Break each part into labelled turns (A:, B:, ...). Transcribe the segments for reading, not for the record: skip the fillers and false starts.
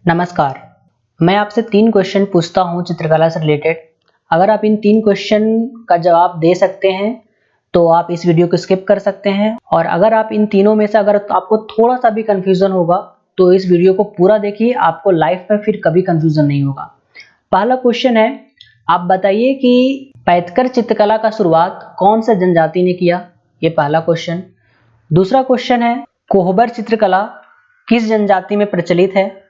A: नमस्कार। मैं आपसे 3 क्वेश्चन पूछता हूँ चित्रकला से रिलेटेड। अगर आप इन 3 क्वेश्चन का जवाब दे सकते हैं, तो आप इस वीडियो को स्किप कर सकते हैं और अगर आप इन तीनों में से अगर आपको थोड़ा-सा भी कन्फ्यूज़न होगा, तो इस वीडियो को पूरा देखिए, आपको लाइफ में फिर कभी कन्फ्यूज़न नहीं होगा। पहला क्वेश्चन है, आप बताइए कि पैटकर चित्रकला का शुरुआत कौन से जनजाति ने किया? ये पहला क्वेश्चन। दूसरा क्वेश्चन है, कोहबर चित्रकला किस जनजाति में प्रचलित है?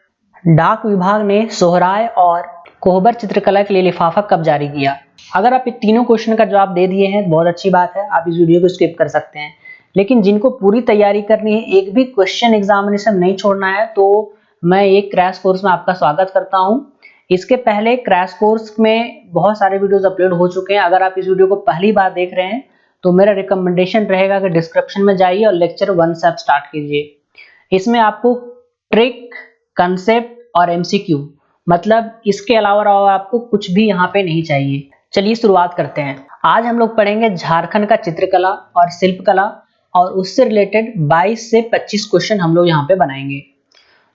A: डाक विभाग ने सोहराय और कोहबर चित्रकला के लिए लिफाफा कब जारी किया? अगर आप ये तीनों क्वेश्चन का जवाब दे दिए हैं, बहुत अच्छी बात है, आप इस वीडियो को स्किप कर सकते हैं। लेकिन जिनको पूरी तैयारी करनी है, एक भी क्वेश्चन एग्जामिनेशन नहीं छोड़ना है, तो मैं एक क्रैश कोर्स में आपका स्वागत करता हूं। इसके पहले क्रैश कोर्स में बहुत सारे वीडियोस अपलोड हो चुके हैं। अगर आप इस वीडियो को पहली बार देख रहे हैं, तो मेरा रिकमेंडेशन रहेगा कि डिस्क्रिप्शन में जाइए और लेक्चर 1 से आप स्टार्ट कीजिए। इसमें आपको ट्रिक, कंसेप्ट और एमसीक्यू, मतलब इसके अलावा आपको कुछ भी यहाँ पे नहीं चाहिए। चलिए शुरुआत करते हैं। आज हम लोग पढ़ेंगे झारखंड का चित्रकला और शिल्पकला और उससे रिलेटेड 22 से 25 क्वेश्चन हम लोग यहाँ पे बनाएंगे।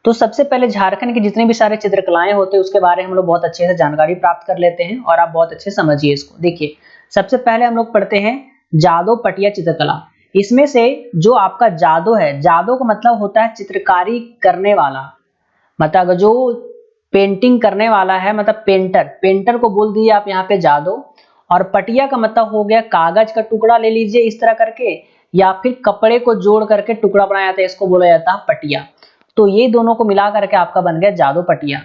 A: तो सबसे पहले झारखंड के जितने भी सारे चित्रकलाएं होते हैं उसके बारे में हम लोग बहुत अच्छे से जानकारी प्राप्त कर लेते हैं और आप बहुत अच्छे से समझिए इसको। देखिए, सबसे पहले हम लोग पढ़ते हैं जादो पटिया चित्रकला। इसमें से जो आपका जादो है, जादो का मतलब होता है चित्रकारी करने वाला, मतलब अगर जो पेंटिंग करने वाला है, मतलब पेंटर को बोल दिए आप यहाँ पे जादो। और पटिया का मतलब हो गया कागज का टुकड़ा ले लीजिए इस तरह करके, या फिर कपड़े को जोड़ करके टुकड़ा बनाया जाता है, इसको बोला जाता है पटिया। तो ये दोनों को मिला करके आपका बन गया जादो पटिया।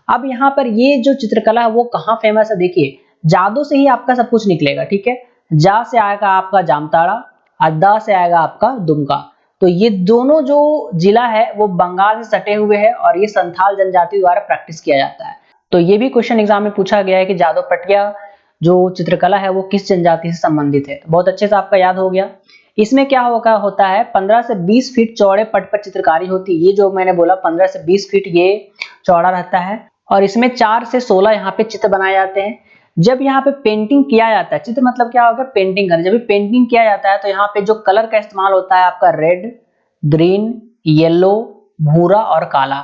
A: अब यहाँ पर ये जो चित्रकला है वो कहाँ फेमस है? देखिए, जादो से ही आपका सब कुछ निकलेगा, ठीक है। जा से आएगा आपका जामताड़ा और दा से आएगा आपका दुमका। तो ये दोनों जो जिला है वो बंगाल से सटे हुए हैं और ये संथाल जनजाति द्वारा प्रैक्टिस किया जाता है। तो ये भी क्वेश्चन एग्जाम में पूछा गया है कि जादो पटिया जो चित्रकला है वो किस जनजाति से संबंधित है। बहुत अच्छे से आपका याद हो गया। इसमें क्या होता है, 15 से 20 फीट चौड़े पट पर चित्रकारी होती है। ये जो मैंने बोला 15 से 20 फीट ये चौड़ा रहता है और इसमें 4 से 16 यहाँ पे चित्र बनाए जाते हैं। जब यहाँ पे पेंटिंग किया जाता है, चित्र मतलब क्या होगा, पेंटिंग करना। जब भी पेंटिंग किया जाता है तो यहाँ पे जो कलर का इस्तेमाल होता है आपका रेड, ग्रीन, येलो, भूरा और काला,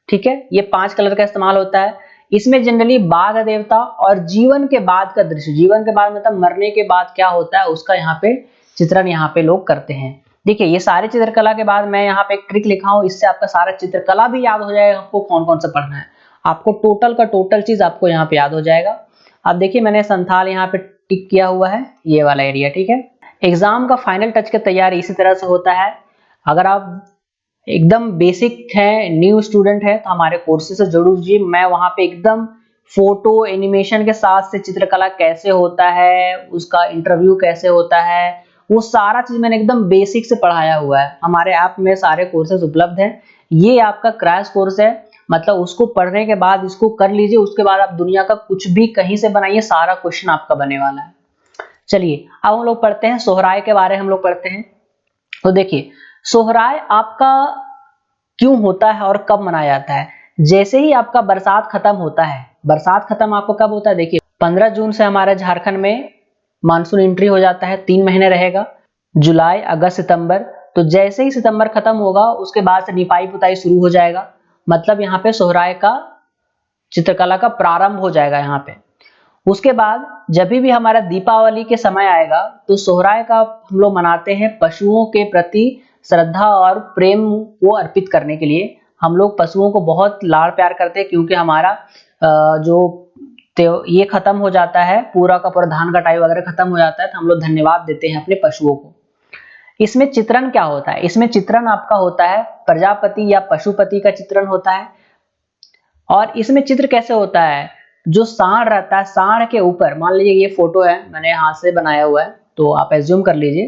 A: ठीक है। ये 5 कलर का इस्तेमाल होता है। इसमें जनरली बाघ देवता और जीवन के बाद का दृश्य, जीवन के बाद मतलब मरने के बाद क्या होता है उसका यहाँ पे चित्रण यहाँ पे लोग करते हैं। देखिए, ये सारे चित्रकला के बाद मैं यहाँ पे एक ट्रिक लिखा हूँ, इससे आपका सारा चित्रकला भी याद हो जाएगा। आपको कौन कौन सा पढ़ना है, आपको टोटल का टोटल चीज आपको यहाँ पे याद हो जाएगा। अब देखिए, मैंने संथाल यहाँ पे टिक किया हुआ है, ये वाला एरिया, ठीक है। एग्जाम का फाइनल टच की तैयारी इसी तरह से होता है। अगर आप एकदम बेसिक है, न्यू स्टूडेंट है, तो हमारे कोर्सेज से जरूर जुड़िए। मैं वहां पे एकदम फोटो एनिमेशन के साथ से चित्रकला कैसे होता है, उसका इंटरव्यू कैसे होता है, वो सारा चीज मैंने एकदम बेसिक से पढ़ाया हुआ है। हमारे ऐप में सारे कोर्सेज उपलब्ध हैं। ये आपका क्रैश कोर्स है, मतलब उसको पढ़ने के बाद इसको कर लीजिए, उसके बाद आप दुनिया का कुछ भी कहीं से बनाइए, सारा क्वेश्चन आपका बने वाला है। चलिए, अब हम लोग पढ़ते हैं सोहराय के बारे में। हम लोग पढ़ते हैं, तो देखिए, सोहराय आपका क्यों होता है और कब मनाया जाता है। जैसे ही आपका बरसात खत्म होता है, बरसात खत्म आपको कब होता है, देखिए 15 जून से हमारे झारखंड में मानसून एंट्री हो जाता है, 3 महीने रहेगा, जुलाई, अगस्त, सितंबर। तो जैसे ही सितंबर खत्म होगा उसके बाद से निपाई पुताई शुरू हो जाएगा, मतलब यहाँ पे सोहराय का चित्रकला का प्रारंभ हो जाएगा यहाँ पे। उसके बाद जब भी हमारा दीपावली के समय आएगा तो सोहराय का हम लोग मनाते हैं पशुओं के प्रति श्रद्धा और प्रेम को अर्पित करने के लिए। हम लोग पशुओं को बहुत लाड़ प्यार करते हैं, क्योंकि हमारा जो ये खत्म हो जाता है, पूरा का पूरा धान कटाई वगैरह खत्म हो जाता है, तो हम लोग धन्यवाद देते हैं अपने पशुओं को। इसमें चित्रण क्या होता है, इसमें चित्रण आपका होता है प्रजापति या पशुपति का चित्रण होता है। और इसमें चित्र कैसे होता है, जो सांड रहता है, सांड के ऊपर, मान लीजिए ये फोटो है, मैंने हाथ से बनाया हुआ है, तो आप एज्यूम कर लीजिए।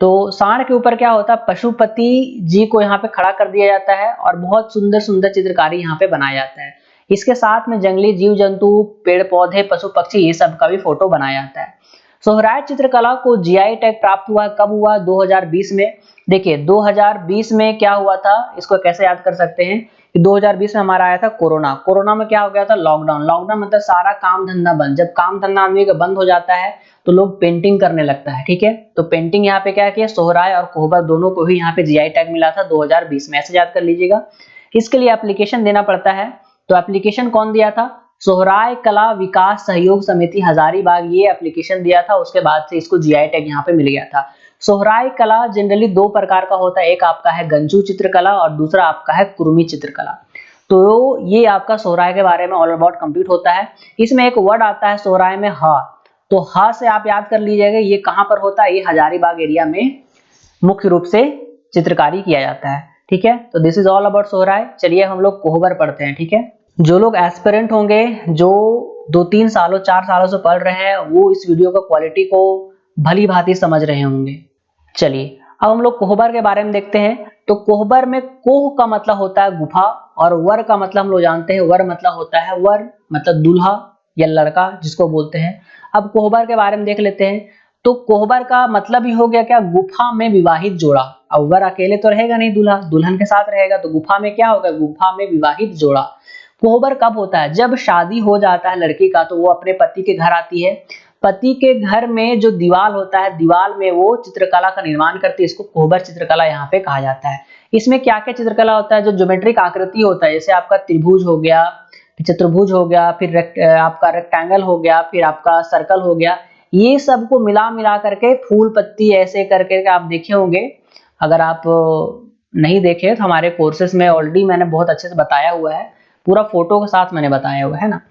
A: तो सांड के ऊपर क्या होता है, पशुपति जी को यहाँ पे खड़ा कर दिया जाता है और बहुत सुंदर सुंदर चित्रकारी यहाँ पे बनाया जाता है। इसके साथ में जंगली जीव जंतु, पेड़ पौधे, पशु पक्षी, ये सब का भी फोटो बनाया जाता है। सोहराय चित्रकला को जीआई टैग प्राप्त हुआ, कब हुआ, 2020 में। देखिए 2020 में क्या हुआ था, इसको कैसे याद कर सकते हैं कि 2020 में हमारा आया था कोरोना। कोरोना में क्या हो गया था, लॉकडाउन। लॉकडाउन मतलब सारा काम धंधा बंद। जब काम धंधा आदमी का बंद हो जाता है तो लोग पेंटिंग करने लगता है, ठीक है। तो पेंटिंग यहाँ पे क्या किया, सोहराय और कोहबर दोनों को ही यहाँ पे जीआई टैग मिला था 2020 में, ऐसे याद कर लीजिएगा। इसके लिए एप्लीकेशन देना पड़ता है। तो एप्लीकेशन कौन दिया था? सोहराय कला विकास सहयोग समिति हजारीबाग, ये एप्लीकेशन दिया था। उसके बाद से इसको जीआई टैग यहाँ पे मिल गया था। सोहराय कला जनरली दो प्रकार का होता है, एक आपका है गंजू चित्रकला और दूसरा आपका है कुर्मी चित्रकला। तो ये आपका सोहराय के बारे में ऑल अबाउट कंप्लीट होता है। इसमें एक वर्ड आता है सोहराय में ह, तो ह से आप याद कर लीजिएगा ये कहां पर होता है, ये हजारीबाग एरिया में मुख्य रूप से चित्रकारी किया जाता है। ठीक है, तो this is all about Sohrai. चलिए हम लोग कोहबर पढ़ते हैं। ठीक है, जो लोग एस्पिरेंट होंगे, जो 2-3 सालों 4 सालों से पढ़ रहे हैं, वो इस वीडियो का क्वालिटी को भली भांति समझ रहे होंगे। चलिए अब हम लोग कोहबर के बारे में देखते हैं। तो कोहबर में कोह का मतलब होता है गुफा और वर का मतलब हम लोग जानते हैं, वर मतलब होता है वर मतलब दूल्हा या लड़का जिसको बोलते हैं। अब कोहबर के बारे में देख लेते हैं। तो कोहबर का मतलब ही हो गया क्या? गुफा में विवाहित जोड़ा। अब वर अकेले तो रहेगा नहीं, दूल्हा दुल्हन के साथ रहेगा, तो गुफा में क्या होगा? गुफा में विवाहित जोड़ा। कोहबर कब होता है? जब शादी हो जाता है लड़की का, तो वो अपने पति के घर आती है। पति के घर में जो दीवार होता है, दीवार में वो चित्रकला का निर्माण करती है। इसको कोहबर चित्रकला यहाँ पे कहा जाता है। इसमें क्या क्या चित्रकला होता है? जो ज्योमेट्रिक आकृति होता है, जैसे आपका त्रिभुज हो गया, चतुर्भुज हो गया, फिर आपका रेक्टेंगल हो गया, फिर आपका सर्कल हो गया, ये सबको मिला करके फूल पत्ती ऐसे करके आप देखे होंगे। अगर आप नहीं देखे तो हमारे कोर्सेज में ऑलरेडी मैंने बहुत अच्छे से बताया हुआ है, पूरा फोटो के साथ मैंने बताया हुआ है ना।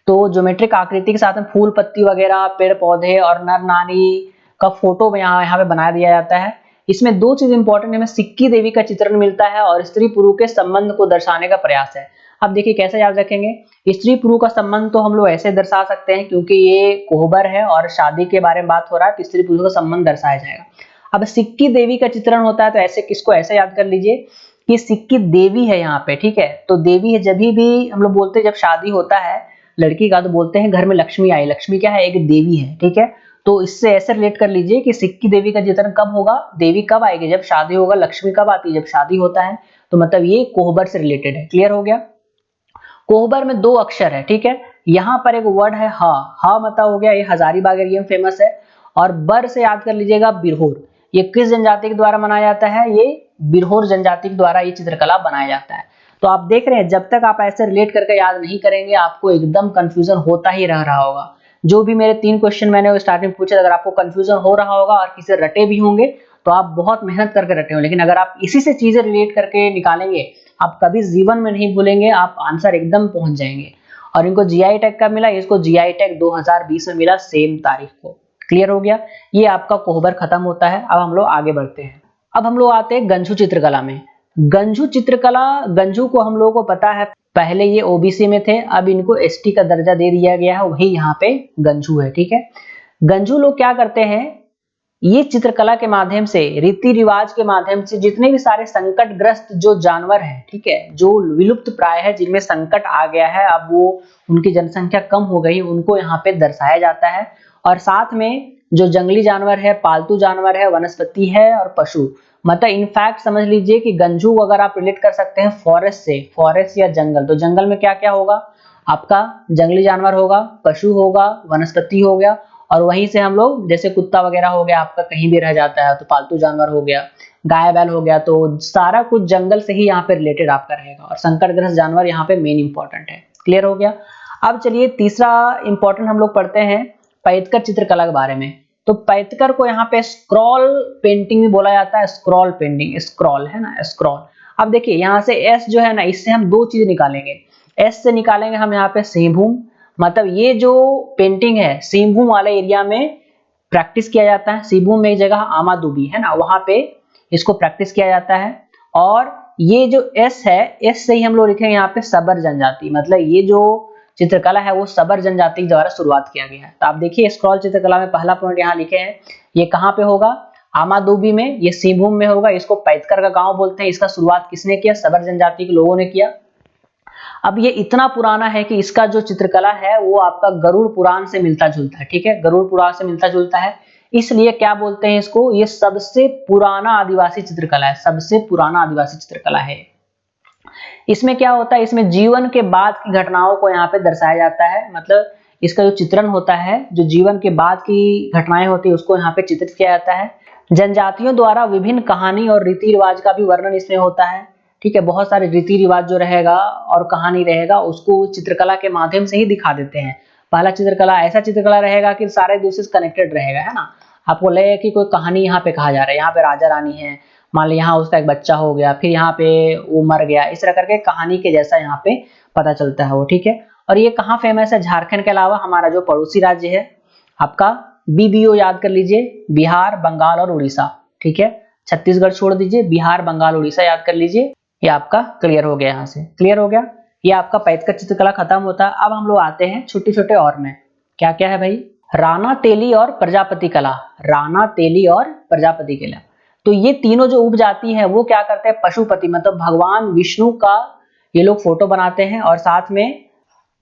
A: तो ज्योमेट्रिक आकृति के साथ में फूल पत्ती वगैरह, पेड़ पौधे और नर नारी का फोटो यहाँ पे बना दिया जाता है। इसमें दो चीज इंपॉर्टेंट है, हमें सिक्की देवी का चित्रण मिलता है और स्त्री पुरुष के संबंध को दर्शाने का प्रयास है। अब देखिए कैसे याद रखेंगे। स्त्री पुरुष का संबंध तो हम लोग ऐसे दर्शा सकते हैं, क्योंकि ये कोहबर है और शादी के बारे में बात हो रहा है, तो स्त्री पुरुष का संबंध दर्शाया जाएगा। अब सिक्की देवी का चित्रण होता है, तो ऐसे किसको ऐसे याद कर लीजिए कि सिक्की देवी है यहाँ पे। ठीक है, तो देवी है, जब भी हम लोग बोलते हैं जब शादी होता है लड़की का, तो बोलते हैं घर में लक्ष्मी आई। लक्ष्मी क्या है? एक देवी है। ठीक है, तो इससे ऐसे रिलेट कर लीजिए कि सिक्की देवी का चित्रण कब होगा? देवी कब आएगी? जब शादी होगा। लक्ष्मी कब आती है? जब शादी होता है। तो मतलब ये कोहबर से रिलेटेड है। क्लियर हो गया? कोहबर में दो अक्षर है। ठीक है, यहाँ पर एक वर्ड है हा मतलब हो गया, ये हजारीबाग एरिया में फेमस है। और बर से याद कर लीजिएगा बिरहोर। ये किस जनजाति के द्वारा मनाया जाता है? ये बिरहोर जनजाति के द्वारा ये चित्रकला बनाया जाता है। तो आप देख रहे हैं, जब तक आप ऐसे रिलेट करके याद नहीं करेंगे, आपको एकदम कंफ्यूजन होता ही रह रहा होगा। जो भी मेरे 3 क्वेश्चन मैंने स्टार्टिंग पूछे, अगर आपको कंफ्यूजन हो रहा होगा और किसी रटे भी होंगे, तो आप बहुत मेहनत करके रटे हो। लेकिन अगर आप इसी से चीजें रिलेट करके निकालेंगे, आप कभी जीवन में नहीं भूलेंगे, आप आंसर एकदम पहुंच जाएंगे। और इनको जीआई टैग कब मिला? इसको जीआई टैग 2020 में मिला, सेम तारीख को। क्लियर हो गया? ये आपका कोहबर खत्म होता है। अब हम लोग आगे बढ़ते हैं। अब हम लोग आते हैं गंजू चित्रकला में। गंजू चित्रकला, गंजू को हम लोगों को पता है पहले ये ओबीसी में थे, अब इनको एसटी का दर्जा दे दिया गया है, वही यहाँ पे गंजू है। ठीक है, गंजू लोग क्या करते हैं? ये चित्रकला के माध्यम से, रीति रिवाज के माध्यम से जितने भी सारे संकटग्रस्त जो जानवर हैं, ठीक है, जो विलुप्त प्राय है, जिनमें संकट आ गया है, अब वो उनकी जनसंख्या कम हो गई, उनको यहाँ पे दर्शाया जाता है। और साथ में जो जंगली जानवर है, पालतू जानवर है, वनस्पति है और पशु, मतलब इनफैक्ट समझ लीजिए कि गंजू अगर आप रिलेट कर सकते हैं फॉरेस्ट से, फॉरेस्ट या जंगल, तो जंगल में क्या क्या होगा? आपका जंगली जानवर होगा, पशु होगा, वनस्पति हो गया, और वहीं से हम लोग जैसे कुत्ता वगैरह हो गया आपका कहीं भी रह जाता है, तो पालतू जानवर हो गया, गाय बैल हो गया, तो सारा कुछ जंगल से ही यहाँ पे रिलेटेड आपका रहेगा। और संकटग्रस्त जानवर यहाँ पे मेन इंपॉर्टेंट है। क्लियर हो गया? अब चलिए तीसरा इंपॉर्टेंट हम लोग पढ़ते हैं पैतकर चित्रकला के बारे में। तो पैतकर को यहाँ पे स्क्रॉल पेंटिंग भी बोला जाता है। स्क्रॉल पेंटिंग, स्क्रॉल है ना, स्क्रॉल। अब देखिए यहाँ से एस जो है ना, इससे हम दो चीज निकालेंगे। एस से निकालेंगे हम यहाँ पे सिंहभूम, मतलब ये जो पेंटिंग है सिंहभूम वाले एरिया में प्रैक्टिस किया जाता है। सिंहभूम में एक जगह आमादुबी है ना, वहां पे इसको प्रैक्टिस किया जाता है। और ये जो एस है, एस से ही हम लोग लिखेंगे यहाँ पे सबर जनजाति, मतलब ये जो चित्रकला है वो सबर जनजाति के द्वारा शुरुआत किया गया है। तो आप देखिए स्क्रॉल चित्रकला में पहला पॉइंट यहाँ लिखे हैं, ये कहाँ पे होगा? आमादुबी में, ये सिंहभूम में होगा। इसको पैतकर का गांव बोलते हैं। इसका शुरुआत किसने किया? सबर जनजाति के लोगों ने किया। अब ये इतना पुराना है कि इसका जो चित्रकला है वो आपका गरुड़ पुराण से मिलता जुलता है। ठीक है, गरुड़ पुराण से मिलता जुलता है, इसलिए क्या बोलते हैं इसको? ये सबसे पुराना आदिवासी चित्रकला है, सबसे पुराना आदिवासी चित्रकला है। इसमें क्या होता है? इसमें जीवन के बाद की घटनाओं को यहाँ पे दर्शाया जाता है, मतलब इसका जो चित्रण होता है, जो जीवन के बाद की घटनाएं होती है उसको यहाँ पे चित्रित किया जाता है। जनजातियों द्वारा विभिन्न कहानी और रीति रिवाज का भी वर्णन इसमें होता है। ठीक है, बहुत सारे रीति रिवाज जो रहेगा और कहानी रहेगा उसको चित्रकला के माध्यम से ही दिखा देते हैं। पहला चित्रकला ऐसा चित्रकला रहेगा कि सारे दूसरे से कनेक्टेड रहेगा, है ना। आपको लगेगा कि कोई कहानी यहाँ पे कहा जा रहा है, यहाँ पे राजा रानी है, मान ली यहाँ उसका एक बच्चा हो गया, फिर यहाँ पे वो मर गया, इस तरह करके कहानी के जैसा यहाँ पे पता चलता है वो, ठीक है। और ये कहाँ फेमस है, झारखंड के अलावा हमारा जो पड़ोसी राज्य है आपका बीबीओ याद कर लीजिए, बिहार, बंगाल और उड़ीसा, ठीक है। छत्तीसगढ़ छोड़ दीजिए, बिहार, बंगाल, उड़ीसा याद कर लीजिए। ये आपका क्लियर हो गया, यहाँ से क्लियर हो गया। ये आपका पैतृक चित्रकला खत्म होता है। अब हम लोग आते हैं छोटे छोटे और में, क्या क्या है भाई, राना तेली और प्रजापति कला, राना तेली और प्रजापति कला। तो ये तीनों जो उपजाति है वो क्या करते हैं, पशुपति मतलब भगवान विष्णु का ये लोग फोटो बनाते हैं और साथ में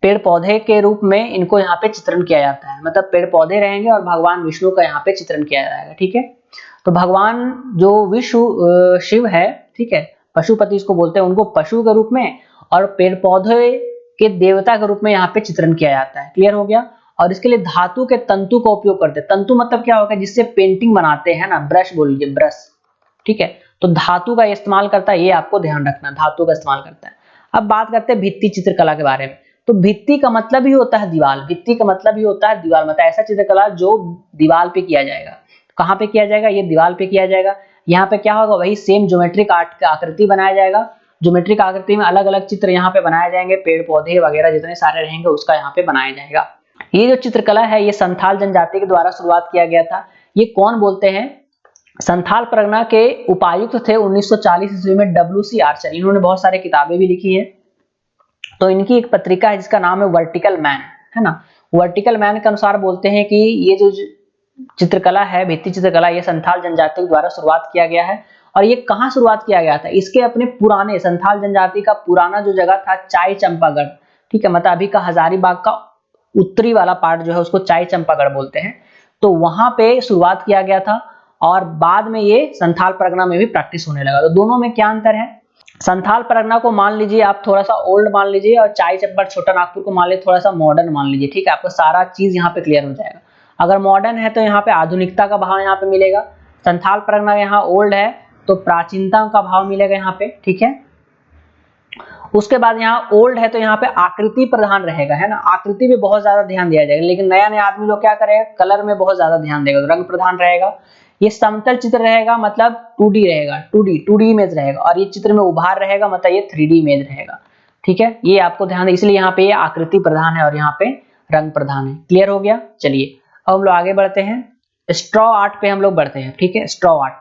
A: पेड़ पौधे के रूप में इनको यहाँ पे चित्रण किया जाता है, मतलब पेड़ पौधे रहेंगे और भगवान विष्णु का यहाँ पे चित्रण किया जाएगा, ठीक है। तो भगवान जो विष्णु शिव है, ठीक है, पशुपति इसको बोलते हैं, उनको पशु के रूप में और पेड़ पौधे के देवता के रूप में यहाँ पे चित्रण किया जाता है, क्लियर हो गया। और इसके लिए धातु के तंतु का उपयोग करते हैं। तंतु मतलब क्या होगा, जिससे पेंटिंग बनाते हैं ना, ब्रश बोल लीजिए, ब्रश, ठीक है। तो धातु का इस्तेमाल करता है, ये आपको ध्यान रखना, धातु का इस्तेमाल करता है। अब बात करते हैं भित्ति चित्रकला के बारे में। तो भित्ति का मतलब ही होता है दीवार, भित्ति का मतलब ही होता है दीवार, मतलब ऐसा चित्रकला जो दीवार पे किया जाएगा। कहाँ पे किया जाएगा, ये दीवार पे किया जाएगा। यहाँ पे क्या होगा, वही सेम ज्योमेट्रिक आर्ट का आकृति बनाया जाएगा। ज्योमेट्रिक आकृति में अलग अलग चित्र यहाँ पे बनाए जाएंगे, पेड़ पौधे वगैरह जितने सारे रहेंगे उसका यहाँ पे बनाया जाएगा। ये जो चित्रकला है ये संथाल जनजाति के द्वारा शुरुआत किया गया था। ये कौन बोलते हैं, संथाल परगना के उपायुक्त थे 1940 ईस्वी में WC आर्चर। इन्होंने बहुत सारे किताबें भी लिखी है। तो इनकी एक पत्रिका है जिसका नाम है वर्टिकल मैन, है ना। वर्टिकल मैन के अनुसार बोलते हैं कि ये जो चित्रकला है, भित्ति चित्रकला, ये संथाल जनजाति के द्वारा शुरुआत किया गया है। और ये कहाँ शुरुआत किया गया था, इसके अपने पुराने संथाल जनजाति का पुराना जो जगह था चाय चंपागढ़, ठीक है, मतलब अभी का हजारीबाग का उत्तरी वाला पार्ट जो है उसको चाय चंपागढ़ बोलते हैं। तो वहां पे शुरुआत किया गया था और बाद में ये संथाल परगना में भी प्रैक्टिस होने लगा। तो दोनों में क्या अंतर है, संथाल परगना को मान लीजिए आप थोड़ा सा ओल्ड मान लीजिए और चाय चंपागढ़ छोटा नागपुर को मान लीजिए थोड़ा सा मॉडर्न मान लीजिए, ठीक है। आपको सारा चीज यहाँ पे क्लियर हो जाएगा। अगर मॉडर्न है तो यहाँ पे आधुनिकता का भाव यहाँ पे मिलेगा, संथाल परगना यहाँ ओल्ड है तो प्राचीनता का भाव मिलेगा यहाँ पे, ठीक है। उसके बाद यहाँ ओल्ड है तो यहाँ पे आकृति प्रधान रहेगा, है ना, आकृति पे बहुत ज्यादा ध्यान दिया जाएगा। लेकिन नया नया आदमी लोग क्या करेगा, कलर में बहुत ज्यादा ध्यान देगा, रंग प्रधान रहेगा। ये समतल चित्र रहेगा, मतलब 2D रहेगा, 2D इमेज रहेगा। और ये चित्र में उभार रहेगा, मतलब ये 3D इमेज रहेगा, ठीक है। ये आपको ध्यान है, इसलिए यहाँ पे ये आकृति प्रधान है और यहाँ पे रंग प्रधान है। क्लियर हो गया, चलिए अब हम लोग आगे बढ़ते हैं, स्ट्रॉ आर्ट पे हम लोग बढ़ते हैं, ठीक है। स्ट्रॉ आर्ट,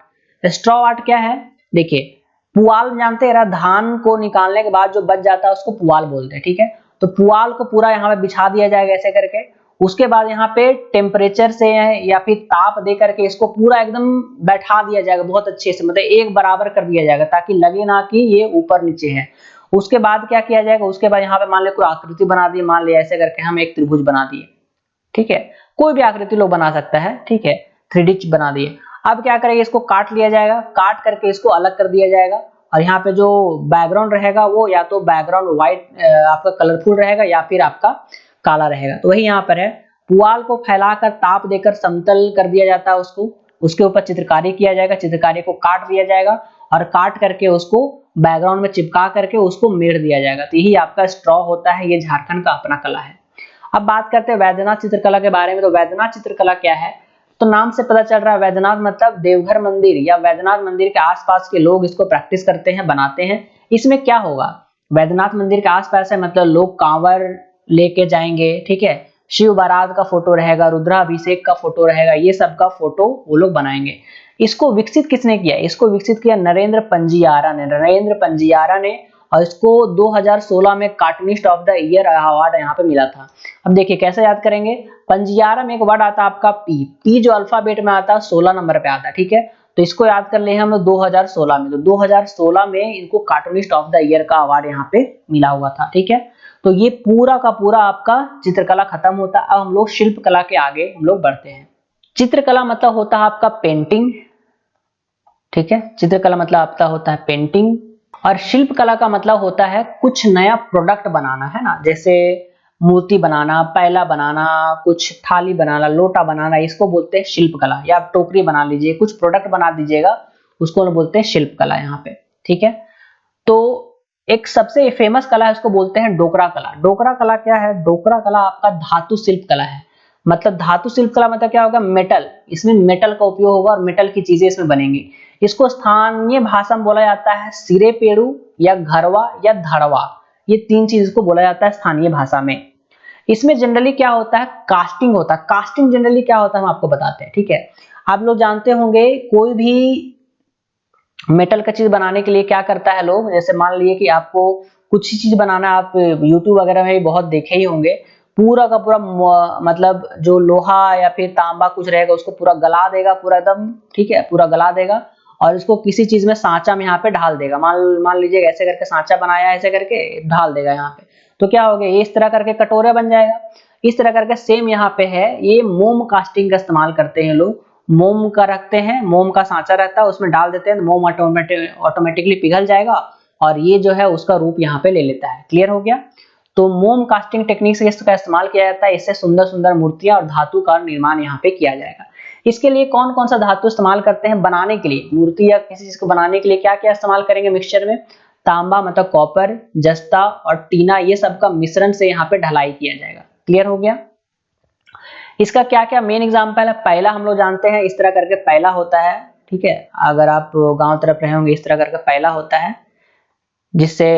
A: स्ट्रॉ आर्ट क्या है, देखिए पुआल जानते हैं, धान को निकालने के बाद जो बच जाता है उसको पुआल बोलते हैं, ठीक है। तो पुआल को पूरा यहाँ पे बिछा दिया जाएगा ऐसे करके। उसके बाद यहाँ पे टेम्परेचर से या फिर ताप दे करके इसको पूरा एकदम बैठा दिया जाएगा बहुत अच्छे से, मतलब एक बराबर कर दिया जाएगा ताकि लगे ना कि ये ऊपर नीचे है। उसके बाद क्या किया जाएगा, उसके बाद यहाँ पे मान ली कोई आकृति बना दी, मान लिया ऐसे करके हम एक त्रिभुज बना दिए, ठीक है। कोई भी आकृति लोग बना सकता है, ठीक है, 3D बना दिए। अब क्या करेंगे, इसको काट लिया जाएगा, काट करके इसको अलग कर दिया जाएगा। और यहाँ पे जो बैकग्राउंड रहेगा वो या तो बैकग्राउंड व्हाइट आपका कलरफुल रहेगा या फिर आपका काला रहेगा। तो वही यहाँ पर है, पुआल को फैलाकर ताप देकर समतल कर दिया जाता है उसको, उसके ऊपर चित्रकारी किया जाएगा, चित्रकारी को काट दिया जाएगा और काट करके उसको बैकग्राउंड में चिपका करके उसको मेढ़ दिया जाएगा। तो यही आपका स्ट्रॉ होता है, ये झारखंड का अपना कला है। अब बात करते हैं वैद्यनाथ चित्रकला के बारे में। तो वैद्यनाथ चित्रकला क्या है, तो नाम से पता चल रहा है, वैद्यनाथ मतलब देवघर मंदिर या वैद्यनाथ मंदिर के आसपास के लोग इसको प्रैक्टिस करते हैं, बनाते हैं। इसमें क्या होगा, वैद्यनाथ मंदिर के आसपास है, मतलब लोग कांवर लेके जाएंगे, ठीक है, शिव बारात का फोटो रहेगा, रुद्राभिषेक का फोटो रहेगा, ये सब का फोटो वो लोग बनाएंगे। इसको विकसित किसने किया, इसको विकसित किया नरेंद्र पंजियारा ने, नरेंद्र पंजियारा ने। और इसको 2016 में cartoonist of the year award यहाँ पे मिला था। अब देखिए कैसे याद करेंगे, पंजियारा में एक वर्ड आता है आपका पी जो अल्फाबेट में आता है 16 नंबर पे आता है, ठीक है। तो इसको याद कर ले हम 2016 में, तो 2016 में इनको कार्टूनिस्ट ऑफ द ईयर का अवार्ड यहाँ पे मिला हुआ था, ठीक है। तो ये पूरा का पूरा आपका चित्रकला खत्म होता है। अब हम लोग शिल्प कला के आगे हम लोग बढ़ते हैं। चित्रकला मतलब होता है आपका पेंटिंग, ठीक है, चित्रकला मतलब आपका होता है पेंटिंग। और शिल्प कला का मतलब होता है कुछ नया प्रोडक्ट बनाना, है ना, जैसे मूर्ति बनाना, पैला बनाना, कुछ थाली बनाना, लोटा बनाना, इसको बोलते हैं शिल्प कला। या आप टोकरी बना लीजिए, कुछ प्रोडक्ट बना दीजिएगा, उसको बोलते हैं शिल्प कला यहाँ पे, ठीक है। तो एक सबसे फेमस कला है, उसको बोलते हैं डोकरा कला। डोकरा कला क्या है? डोकरा कला आपका धातु शिल्प कला है। मतलब धातु शिल्प कला मतलब क्या होगा? मेटल, इसमें मेटल का उपयोग होगा और मेटल की चीजें इसमें बनेंगी। इसको स्थानीय भाषा में बोला जाता है सिरे पेड़ू या घरवा या धड़वा, ये तीन चीज को बोला जाता है स्थानीय भाषा में। इसमें जनरली क्या होता है? कास्टिंग होता है। कास्टिंग जनरली क्या होता है हम आपको बताते हैं, ठीक है। आप लोग जानते होंगे कोई भी मेटल का चीज बनाने के लिए क्या करता है लोग, जैसे मान लीजिए कि आपको कुछ ही चीज बनाना, आप यूट्यूब वगैरह में भी बहुत देखे ही होंगे, पूरा का पूरा मतलब जो लोहा या फिर तांबा कुछ रहेगा उसको पूरा गला देगा पूरा एकदम, ठीक है, पूरा गला देगा और इसको किसी चीज में सांचा में यहाँ पे ढाल देगा। मान लीजिए ऐसे करके सांचा बनाया, ऐसे करके ढाल देगा यहाँ पे, तो क्या हो गया? इस तरह करके कटोरा बन जाएगा। इस तरह करके सेम यहाँ पे है, ये मोम कास्टिंग का इस्तेमाल करते हैं लोग। मोम का रखते हैं, मोम का सांचा रहता है, उसमें डाल देते हैं, मोम ऑटोमेटिकली पिघल जाएगा और ये जो है उसका रूप यहाँ पे ले लेता है। क्लियर हो गया? तो मोम कास्टिंग टेक्निक से इसका इस्तेमाल किया जाता है। इससे सुंदर सुंदर मूर्तियां और धातु का निर्माण यहाँ पे किया जाएगा। इसके लिए कौन कौन सा धातु इस्तेमाल करते हैं बनाने के लिए? मूर्ति या किसी चीज को बनाने के लिए क्या क्या इस्तेमाल करेंगे मिक्सचर में? तांबा मतलब कॉपर, जस्ता और टीना, ये सब का मिश्रण से यहाँ पे ढलाई किया जाएगा। क्लियर हो गया? इसका क्या क्या मेन एग्जांपल है? पहला हम लोग जानते हैं, इस तरह करके पहला होता है, ठीक है। अगर आप गांव तरफ रहे होंगे, इस तरह करके पहला होता है, जिससे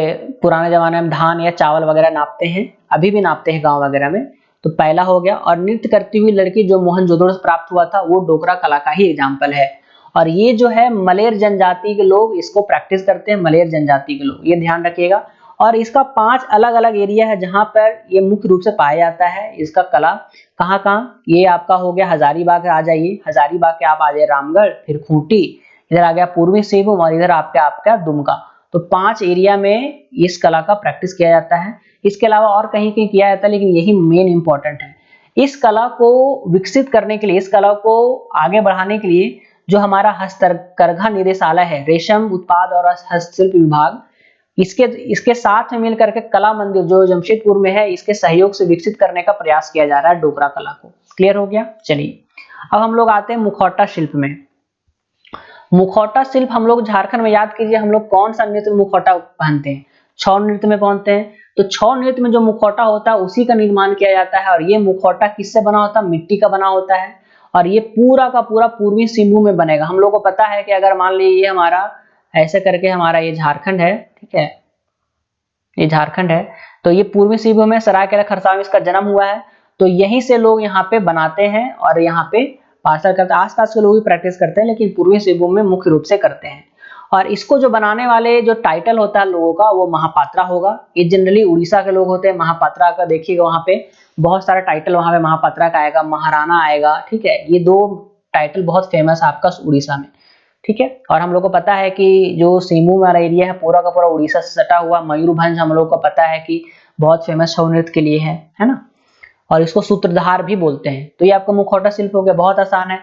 A: पुराने जमाने में धान या चावल वगैरह नापते हैं, अभी भी नापते हैं गांव वगैरह में। तो पहला हो गया। और नृत्य करती हुई लड़की जो मोहनजोदड़ो से प्राप्त हुआ था, वो डोकरा कला का ही एग्जाम्पल है। और ये जो है मलेर जनजाति के लोग इसको प्रैक्टिस करते हैं, मलेर जनजाति के लोग, ये ध्यान रखिएगा। और इसका 5 अलग अलग एरिया है जहां पर ये मुख्य रूप से पाया जाता है। इसका कला कहाँ कहाँ? ये आपका हो गया हजारीबाग, आ जाइए हजारीबाग के, आप आ जाइए रामगढ़, फिर खूंटी, इधर आ गया पूर्वी सिंहभूम और इधर आपका दुमका। तो 5 एरिया में इस कला का प्रैक्टिस किया जाता है। इसके अलावा और कहीं कहीं किया जाता है, लेकिन यही मेन इंपॉर्टेंट है। इस कला को विकसित करने के लिए, इस कला को आगे बढ़ाने के लिए जो हमारा हस्तकरघा निदेशालय है, रेशम उत्पाद और हस्तशिल्प विभाग, इसके साथ में मिलकर के कला मंदिर जो जमशेदपुर में है, इसके सहयोग से विकसित करने का प्रयास किया जा रहा है डोकरा कला को। क्लियर हो गया? चलिए अब हम लोग आते हैं मुखौटा शिल्प में। मुखौटा शिल्प हम लोग झारखंड में, याद कीजिए हम लोग कौन सा नृत्य में मुखौटा पहनते हैं? छौ नृत्य में पहनते हैं। तो छौ नृत्य में जो मुखौटा होता है उसी का निर्माण किया जाता है। और ये मुखौटा किससे बना होता है? मिट्टी का बना होता है। और ये पूरा का पूरा पूर्वी सिंहभूम में बनेगा। हम लोग को पता है कि अगर मान लीजिए हमारा ऐसे करके, हमारा ये झारखंड है, ठीक है, ये झारखंड है, तो ये पूर्वी सिंहभूम में सरायकेला खरसावां में इसका जन्म हुआ है। तो यहीं से लोग यहाँ पे बनाते हैं और यहाँ पे पार्सल करते हैं। आसपास के लोग भी प्रैक्टिस करते हैं, लेकिन पूर्वी सिंहभूम में मुख्य रूप से करते हैं। और इसको जो बनाने वाले जो टाइटल होता है लोगों का, वो महापात्रा होगा। ये जनरली उड़ीसा के लोग होते हैं। महापात्रा का देखिएगा वहां पे बहुत सारा टाइटल वहां पे महापात्रा का आएगा, महाराणा आएगा, ठीक है। ये 2 टाइटल बहुत फेमस है आपका उड़ीसा में, ठीक है। और हम लोग को पता है कि जो सिंहभूम वाला एरिया है पूरा का पूरा उड़ीसा से सटा हुआ। मयूरभंज हम लोग को पता है कि बहुत फेमस छौ नृत्य के लिए है ना। और इसको सूत्रधार भी बोलते हैं। तो ये आपका मुखौटा शिल्प हो गया, बहुत आसान है।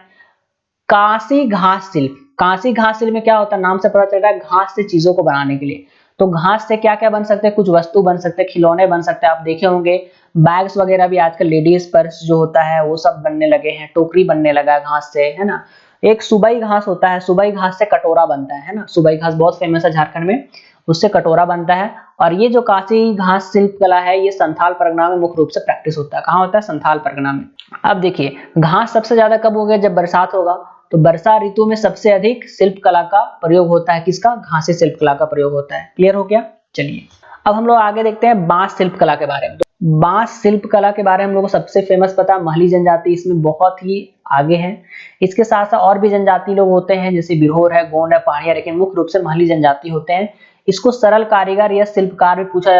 A: कांसी घास शिल्प। कांसी घास शिल्प में क्या होता है? नाम से पता चल रहा है घास से चीजों को बनाने के लिए। तो घास से क्या क्या बन सकते हैं? कुछ वस्तु बन सकते हैं, खिलौने बन सकते हैं। आप देखे होंगे बैग्स वगैरह भी आजकल, लेडीज पर्स जो होता है वो सब बनने लगे हैं, टोकरी बनने लगा है घास से, है ना। एक सुबई घास होता है, सुबई घास से कटोरा बनता है ना। सुबई घास बहुत फेमस है झारखंड में, उससे कटोरा बनता है। और ये जो कांसी घास शिल्प कला है, ये संथाल परगना में मुख्य रूप से प्रैक्टिस होता है। कहाँ होता है? संथाल परगना में। अब देखिए घास सबसे ज्यादा कब होगा? जब बरसात होगा। तो वर्षा ऋतु में सबसे अधिक शिल्प कला का प्रयोग होता है। किसका? घासी शिल्प कला का प्रयोग होता है। क्लियर हो गया? चलिए अब हम लोग आगे देखते हैं बांस शिल्प कला के बारे में। बांस शिल्प कला के बारे में हम लोग को सबसे फेमस पता है महली जनजाति, इसमें बहुत ही आगे है। इसके साथ साथ और भी जनजाति लोग होते हैं, जैसे बिरहोर है, गोंड है, पहाड़िया, लेकिन मुख्य रूप से महली जनजाति होते हैं। इसको सरल कारीगर या शिल्पकार भी पूछा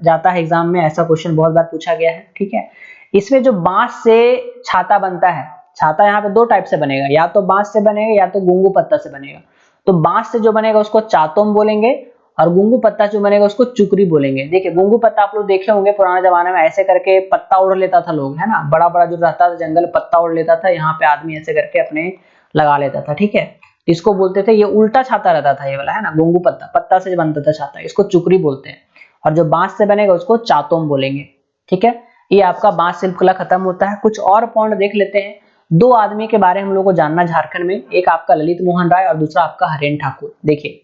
A: जाता है एग्जाम में, ऐसा क्वेश्चन बहुत बार पूछा गया है, ठीक है। इसमें जो बांस से छाता बनता है, छाता यहाँ पे 2 टाइप से बनेगा, या तो बांस से बनेगा या तो गुंगू पत्ता से बनेगा। तो बांस से जो बनेगा उसको चातोम बोलेंगे, और गुंगू पत्ता जो बनेगा उसको चुकरी बोलेंगे। देखिए गुंगू पत्ता आप लोग देखे होंगे पुराने जमाने में, ऐसे करके पत्ता उड़ लेता था लोग, है ना। बड़ा बड़ा जो रहता था जंगल, पत्ता उड़ लेता था, यहाँ पे आदमी ऐसे करके अपने लगा लेता था, ठीक है। इसको बोलते थे, ये उल्टा छाता रहता था ये वाला, है ना। गुंगू पत्ता, पत्ता से बनता था छाता, इसको चुकरी बोलते हैं। और जो बांस से बनेगा उसको चातोम बोलेंगे, ठीक है। ये आपका बांस शिल्प कला खत्म होता है। कुछ और पॉइंट देख लेते हैं। 2 आदमी के बारे में हम लोग को जानना झारखंड में, एक आपका ललित मोहन राय और दूसरा आपका हरेन ठाकुर। देखिए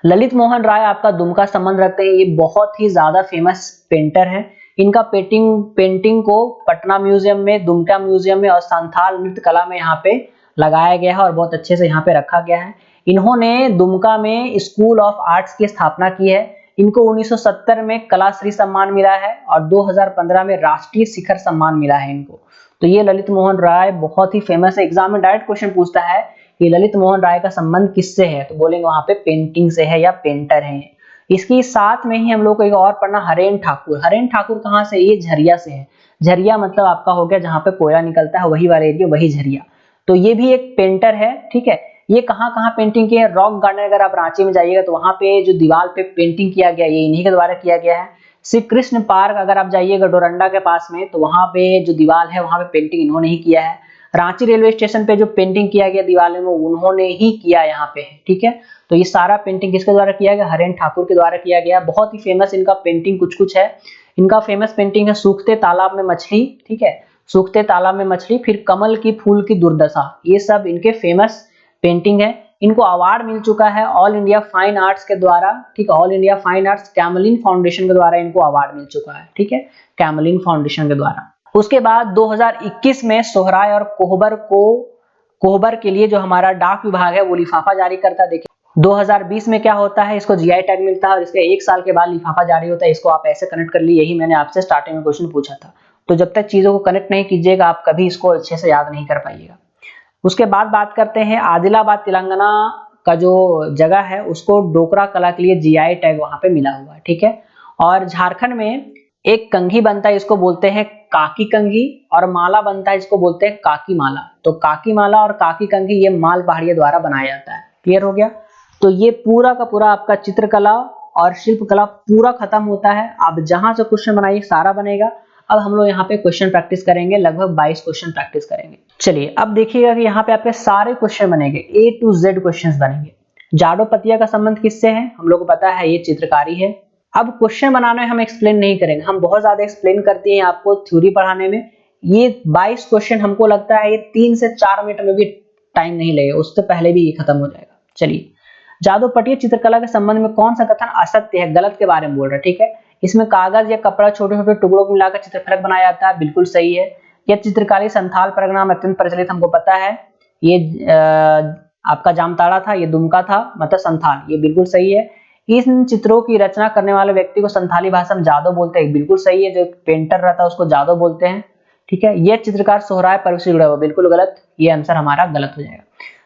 A: ललित मोहन राय आपका दुमका संबंध रखते हैं, ये बहुत ही ज्यादा फेमस पेंटर हैं। इनका पेंटिंग को पटना म्यूजियम में, दुमका म्यूजियम में और संथाल नृत्य कला में यहाँ पे लगाया गया है और बहुत अच्छे से यहाँ पे रखा गया है। इन्होंने दुमका में स्कूल ऑफ आर्ट्स की स्थापना की है। इनको 1970 में कलाश्री सम्मान मिला है और 2015 में राष्ट्रीय शिखर सम्मान मिला है इनको। तो ये ललित मोहन राय बहुत ही फेमस है। एग्जाम में डायरेक्ट क्वेश्चन पूछता है कि ललित मोहन राय का संबंध किससे है, तो बोलेंगे वहां पे पेंटिंग से है या पेंटर है। इसकी साथ में ही हम लोग को एक और पढ़ना हरेन ठाकुर। हरेन ठाकुर कहाँ से, ये झरिया से है। झरिया मतलब आपका हो गया जहां पे कोयला निकलता है, वही वाला एरिया, वही झरिया। तो ये भी एक पेंटर है, ठीक है। ये कहाँ कहाँ पेंटिंग की है, रॉक गार्डन अगर आप रांची में जाइएगा तो वहां पे जो दीवार पे पेंटिंग किया गया ये इन्हीं के द्वारा किया गया है। श्री कृष्ण पार्क अगर आप जाइएगा डोरंडा के पास में, तो वहां पे जो दीवार है वहां पे पेंटिंग इन्होंने ही किया है। रांची रेलवे स्टेशन पे जो पेंटिंग किया गया दीवार में उन्होंने ही किया यहाँ पे है, ठीक है। तो ये सारा पेंटिंग किसके द्वारा किया गया, हरेन ठाकुर के द्वारा किया गया। बहुत ही फेमस इनका पेंटिंग कुछ कुछ है। इनका फेमस पेंटिंग है सूखते तालाब में मछली, ठीक है, सूखते तालाब में मछली, फिर कमल की फूल की दुर्दशा, ये सब इनके फेमस पेंटिंग है। इनको अवार्ड मिल चुका है ऑल इंडिया फाइन आर्ट्स के द्वारा, ठीक है, all India fine arts Camlin foundation के द्वारा इनको अवार्ड मिल चुका है, ठीक है, कैमलिन फाउंडेशन के द्वारा। उसके बाद 2021 में सोहराय और कोहबर के लिए जो हमारा डाक विभाग है वो लिफाफा जारी करता है। देखिए 2020 में क्या होता है, इसको जीआई टैग मिलता है और इसके 1 साल के बाद लिफाफा जारी होता है। इसको आप ऐसे कनेक्ट कर लिए, यही मैंने आपसे स्टार्टिंग में क्वेश्चन पूछा था। तो जब तक चीजों को कनेक्ट नहीं कीजिएगा आप कभी इसको अच्छे से याद नहीं कर पाइएगा। उसके बाद बात करते हैं आदिलाबाद तेलंगाना का जो जगह है उसको डोकरा कला के लिए जीआई टैग वहां पे मिला हुआ है, ठीक है। और झारखंड में एक कंघी बनता है, इसको बोलते हैं काकी कंघी, और माला बनता है, इसको बोलते हैं काकी माला। तो काकी माला और काकी कंघी ये माल पहाड़ियों द्वारा बनाया जाता है। क्लियर हो गया। तो ये पूरा का पूरा आपका चित्रकला और शिल्पकला पूरा खत्म होता है। आप जहां से क्वेश्चन बनाइए सारा बनेगा। अब हम लोग यहाँ पे क्वेश्चन प्रैक्टिस करेंगे, लगभग 22 क्वेश्चन प्रैक्टिस करेंगे। चलिए अब देखिएगा कि यहाँ पे आपके सारे क्वेश्चन बनेंगे, A to Z क्वेश्चन बनेंगे। जाडोपतिया का संबंध किससे है, हम लोग को पता है ये चित्रकारी है। अब क्वेश्चन बनाने में हम एक्सप्लेन नहीं करेंगे, हम बहुत ज्यादा एक्सप्लेन करते हैं आपको थ्योरी पढ़ाने में। ये 22 क्वेश्चन हमको लगता है ये 3 से 4 मिनट में भी टाइम नहीं लगेगा, उससे पहले भी ये खत्म हो जाएगा। चलिए, जादोपटिया चित्रकला के संबंध में कौन सा कथन असत्य है, गलत के बारे में बोल रहा है, ठीक है। इसमें कागज या कपड़ा छोटे छोटे टुकड़ों को मिलाकर चित्रफलक बनाया जाता है, बिल्कुल सही है। यह चित्रकारी संथाल परगना में अत्यंत प्रचलित, हमको पता है। ये आपका जामताड़ा था, ये दुमका था, मतलब संथाल, ये बिल्कुल सही है। इन चित्रों की रचना करने वाले व्यक्ति को संथाली भाषा में जादव बोलते हैं, बिल्कुल सही है। जो पेंटर रहता है उसको जादव बोलते हैं, ठीक है। यह चित्रकार सोहराय पर्व से जुड़ा हुआ, बिल्कुल गलत, ये आंसर हमारा गलत हो जाएगा।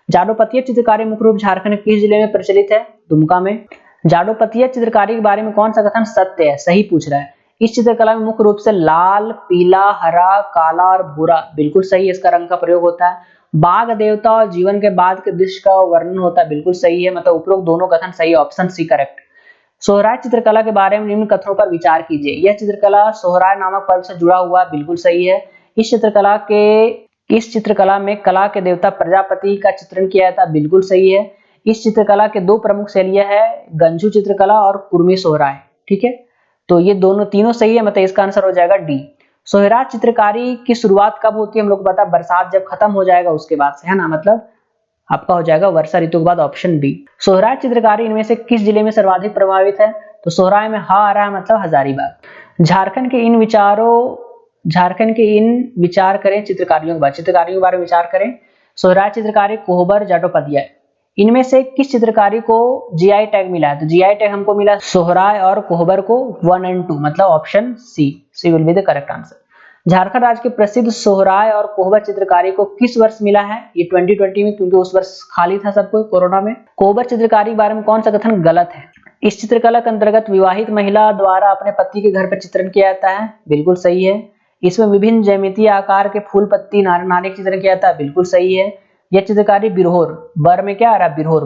A: जाडोपतिया चित्रकारी मुख्य रूप झारखंड के किस जिले में प्रचलित है, दुमका में। जाडोपतिया चित्रकारी के बारे में कौन सा कथन सत्य है, सही पूछ रहा है। इस चित्रकला में मुख्य रूप से लाल, पीला, हरा, काला और भूरा, बिल्कुल सही है, इसका रंग का प्रयोग होता है। बाघ देवता और जीवन के बाद के दृश्य का वर्णन होता है, बिल्कुल सही है, मतलब उपरोक्त दोनों कथन सही, ऑप्शन सी करेक्ट। सोहराय चित्रकला के बारे में निम्न कथनों पर विचार कीजिए। यह चित्रकला सोहराय नामक पर्व से जुड़ा हुआ, बिल्कुल सही है। इस चित्रकला में कला के देवता प्रजापति का चित्रण किया जाता, बिल्कुल सही है। इस चित्रकला के दो प्रमुख शैलियां है, गंजू चित्रकला और कुर्मी सोहराय, ठीक है। तो ये तीनों सही है, मतलब इसका आंसर हो जाएगा डी। सोहराय चित्रकारी की शुरुआत कब होती है, हम लोग को पता है बरसात जब खत्म हो जाएगा उसके बाद से, है ना, मतलब आपका हो जाएगा वर्षा ऋतु के बाद, ऑप्शन बी। सोहराय चित्रकारी इनमें से किस जिले में सर्वाधिक प्रभावित है, तो सोहराय में हा आ रहा है, मतलब हजारीबाग। झारखंड के इन विचार करें चित्रकारियों के बारे में विचार करें। सोहराय चित्रकारी कोहबर जाडोपतिया, इनमें से किस चित्रकारी को जीआई टैग मिला है, तो जीआई टैग हमको मिला सोहराय और कोहबर को 1 और 2, मतलब option C will be the correct answer. Jharkhand राज्य के प्रसिद्ध सोहराय और कोहबर चित्रकारी को किस वर्ष मिला है, ये 2020 में, क्योंकि उस वर्ष खाली था सबको कोरोना में। कोहबर चित्रकारी के बारे में कौन सा कथन गलत है, इस चित्रकला के अंतर्गत विवाहित महिला द्वारा अपने पति के घर पर चित्रण किया जाता है, बिल्कुल सही है। इसमें विभिन्न ज्यामितीय आकार के फूल, पत्ती, नारी का चित्रण किया जाता है, बिल्कुल सही है। यह चित्रकारी बिरहोर, बर में क्या आ रहा है, बिरहोर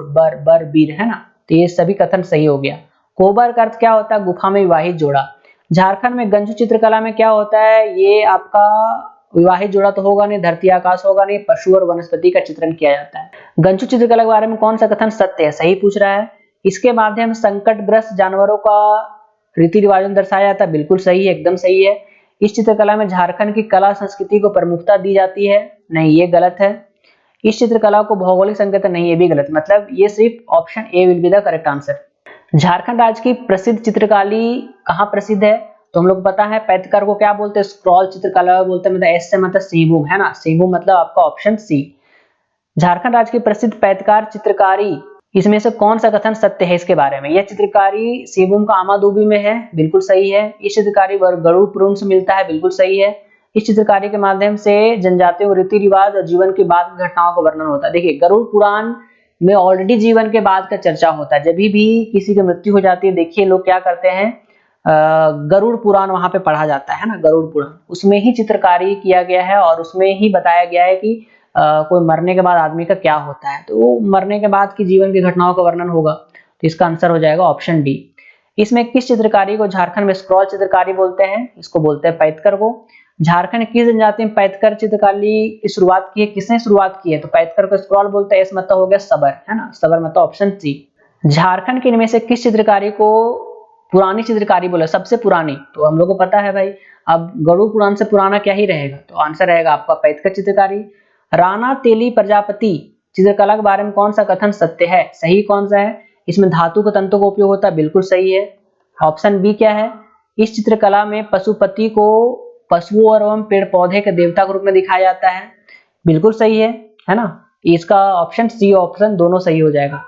A: बर बीर, है ना, तो ये सभी कथन सही हो गया। कोहबर का अर्थ क्या होता है, गुफा में विवाहित जोड़ा। झारखंड में गंजू चित्रकला में क्या होता है, ये आपका विवाहित जोड़ा तो होगा नहीं, धरती आकाश होगा नहीं, पशु और वनस्पति का चित्रण किया जाता है। गंजू चित्रकला के बारे में कौन सा कथन सत्य है, सही पूछ रहा है। इसके माध्यम से संकटग्रस्त जानवरों का रीति रिवाजों में दर्शाया जाता है, बिल्कुल सही है, एकदम सही है। इस चित्रकला में झारखंड की कला संस्कृति को प्रमुखता दी जाती है, नहीं, ये गलत है। इस चित्रकला को भौगोलिक संकेतन नहीं, ये भी गलत, मतलब ये सिर्फ option A will be the correct answer. Jharkhand राज्य की प्रसिद्ध चित्रकारी कहाँ प्रसिद्ध है? तो हम लोग को पता है पैतकर को क्या बोलते हैं, स्क्रॉल चित्रकला बोलते हैं, मतलब एस से मतलब सिंहभूम है ना, सिंहभूम मतलब आपका ऑप्शन सी। झारखंड राज्य की प्रसिद्ध पैतकार चित्रकारी, इसमें से कौन सा कथन सत्य है इसके बारे में? यह चित्रकारी सिंहभूम का आमादुबी में है, बिल्कुल सही है। इस चित्रकारी गरुड़ पुराण से मिलता है, बिल्कुल सही है। इस चित्रकारी के माध्यम से जनजातियों रीति रिवाज और जीवन की बाद की घटनाओं का वर्णन होता है। देखिए गरुड़ पुराण में ऑलरेडी जीवन के बाद का चर्चा होता है, जब भी किसी की मृत्यु हो जाती है, देखिए लोग क्या करते हैं, गरुड़ पुराण वहां पे पढ़ा जाता है ना, गरुड़ पुराण, उसमें ही चित्रकारी किया गया है और उसमें ही बताया गया है कि कोई मरने के बाद आदमी का क्या होता है, तो वो मरने के बाद की जीवन की घटनाओं का वर्णन होगा, तो इसका आंसर हो जाएगा ऑप्शन डी। इसमें किस चित्रकारी को झारखंड में स्क्रॉल चित्रकारी बोलते हैं? इसको बोलते हैं पैतकर को। झारखंड किस जनजाति में पैतकर चित्रकारी की शुरुआत की है, किसने शुरुआत की है? तो पैतकर को स्क्रॉल बोलते हैं, इस मतलब हो गया सबर, है ना, सबर मतलब ऑप्शन सी। झारखंड के इनमें से किस चित्रकारी को पुरानी चित्रकारी बोला, सबसे पुरानी? तो हम लोग को पता है भाई, अब गरुड़ पुराण से पुराना क्या ही रहेगा, तो आंसर रहेगा आपका पैतकर चित्रकारी। राणा तेली प्रजापति चित्रकला के बारे में कौन सा कथन सत्य है, सही कौन सा है? इसमें धातु के तंतु का उपयोग होता है, बिल्कुल सही है। ऑप्शन बी क्या है? इस चित्रकला में पशुपति को पशुओं और एवं पेड़ पौधे के देवता के रूप में दिखाया जाता है, बिल्कुल सही है ना। इसका ऑप्शन सी ऑप्शन दोनों सही हो जाएगा।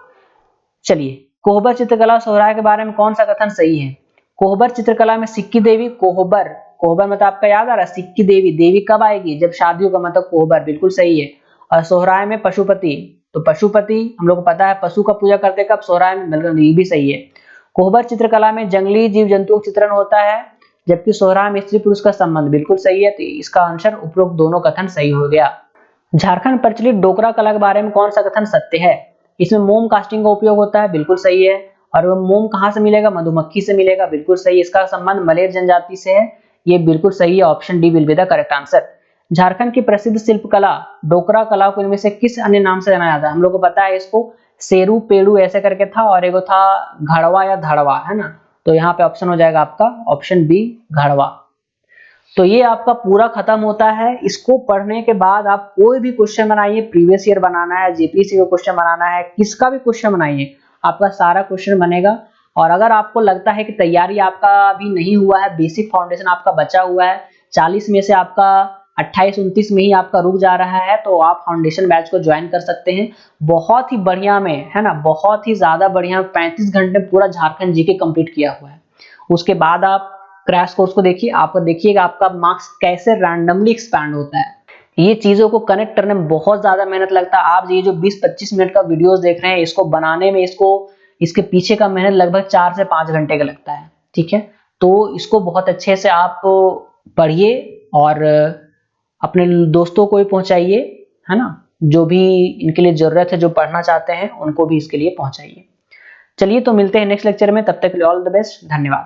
A: चलिए कोहबर चित्रकला सोहराय के बारे में कौन सा कथन सही है? कोहबर चित्रकला में सिक्की देवी, कोहबर, कोहबर मतलब आपका याद आ रहा है, सिक्की देवी, देवी कब आएगी? जब शादियों का मतलब कोहबर, बिल्कुल सही है। और सोहराय में पशुपति, तो पशुपति हम लोग को पता है पशु का पूजा करते कब, सोहराय में, बिल्कुल ये भी सही है। कोहबर चित्रकला में जंगली जीव जंतुओं का चित्रण होता है, जबकि सोहराय में स्त्री पुरुष का संबंध, बिल्कुल सही है। तो इसका आंसर उपरोक्त दोनों कथन सही हो गया। झारखंड प्रचलित डोकरा कला के बारे में कौन सा कथन सत्य है? इसमें मोम कास्टिंग का उपयोग होता है, बिल्कुल सही है। और वो मोम कहां से मिलेगा? मधुमक्खी से मिलेगा, बिल्कुल सही। इसका संबंध मलेर जनजाति से है, ये बिल्कुल सही है। Option D will be the correct answer. Jharkhand की प्रसिद्ध शिल्पकला डोकरा कला को इनमें से किस अन्य नाम से जाना जाता है? हम लोग को पता है इसको शेरू पेड़ू ऐसे करके था, और एगो था घड़वा या धड़वा, है ना। तो यहाँ पे ऑप्शन हो जाएगा आपका ऑप्शन बी घड़वा। तो ये आपका पूरा खत्म होता है। इसको पढ़ने के बाद आप कोई भी क्वेश्चन बनाइए, प्रीवियस ईयर बनाना है, जेपीएससी का क्वेश्चन बनाना है, किसका भी क्वेश्चन बनाइए, आपका सारा क्वेश्चन बनेगा। और अगर आपको लगता है कि तैयारी आपका अभी नहीं हुआ है, बेसिक फाउंडेशन आपका बचा हुआ है, 40 में से आपका 28-29 में ही आपका रुक जा रहा है, तो आप फाउंडेशन बैच को ज्वाइन कर सकते हैं। बहुत ही बढ़िया में, है ना, बहुत ही ज्यादा बढ़िया, 35 घंटे में पूरा झारखंड जीके कंप्लीट किया हुआ है। उसके बाद आप क्रैश कोर्स को देखिए, आपको देखिएगा आपका मार्क्स कैसे रैंडमली एक्सपैंड होता है। ये चीजों को कनेक्ट करने में बहुत ज्यादा मेहनत लगता है। आप ये जो 20-25 मिनट का वीडियोस देख रहे हैं, इसको बनाने में, इसके पीछे का मेहनत लगभग 4 से 5 घंटे का लगता है, ठीक है। तो इसको बहुत अच्छे से आप पढ़िए और अपने दोस्तों को भी पहुंचाइए, है ना, जो भी इनके लिए जरूरत है, जो पढ़ना चाहते हैं, उनको भी इसके लिए पहुंचाइए। चलिए तो मिलते हैं नेक्स्ट लेक्चर में, तब तक के लिए ऑल द बेस्ट, धन्यवाद।